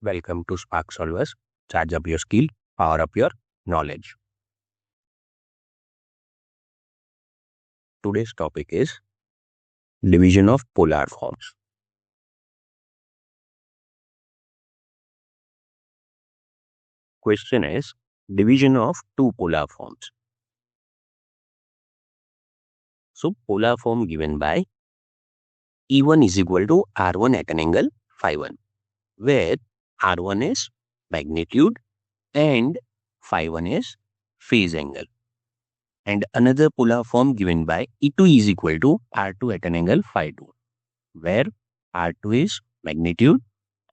Welcome to Spark Solvers. Charge up your skill, power up your knowledge. Today's topic is division of polar forms. Question is division of two polar forms. So polar form given by E1 is equal to R1 at an angle phi 1, where R1 is magnitude and phi 1 is phase angle. And another polar form given by E2 is equal to R2 at an angle phi 2, where R2 is magnitude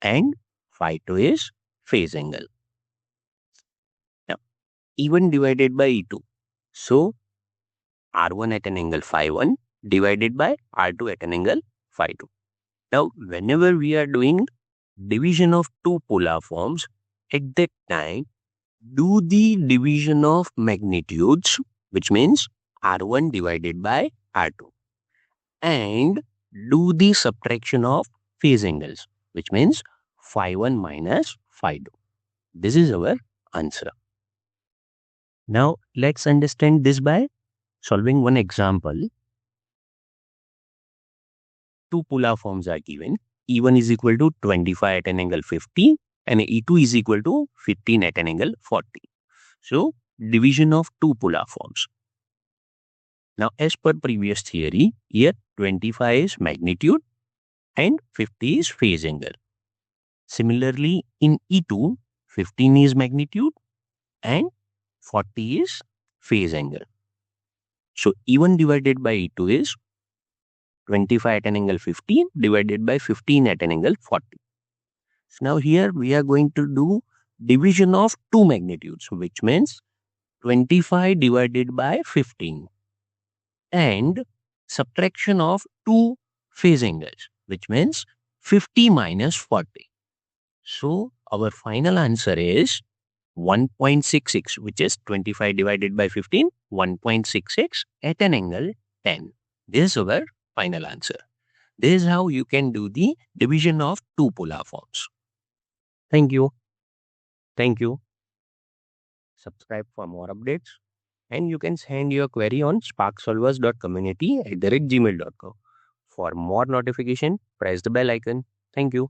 and phi 2 is phase angle. Now, E1 divided by E2. So, R1 at an angle phi 1 divided by R2 at an angle phi 2. Now, whenever we are doing division of two polar forms, at that time, do the division of magnitudes, which means R1 divided by R2, and do the subtraction of phase angles, which means phi 1 minus phi 2. This is our answer. Now, let's understand this by solving one example. Two polar forms are given. E1 is equal to 25 at an angle 50 and E2 is equal to 15 at an angle 40. So, division of two polar forms. Now, as per previous theory, here 25 is magnitude and 50 is phase angle. Similarly, in E2, 15 is magnitude and 40 is phase angle. So, E1 divided by E2 is 25 at an angle 15 divided by 15 at an angle 40. So, now here we are going to do division of two magnitudes, which means 25 divided by 15 and subtraction of two phase angles, which means 50 minus 40. So, our final answer is 1.66, which is 25 divided by 15, 1.66 at an angle 10. This is our final answer. This is how you can do the division of two polar forms. Thank you. Thank you. Subscribe for more updates. And you can send your query on sparksolvers.community@gmail.com. For more notification, press the bell icon. Thank you.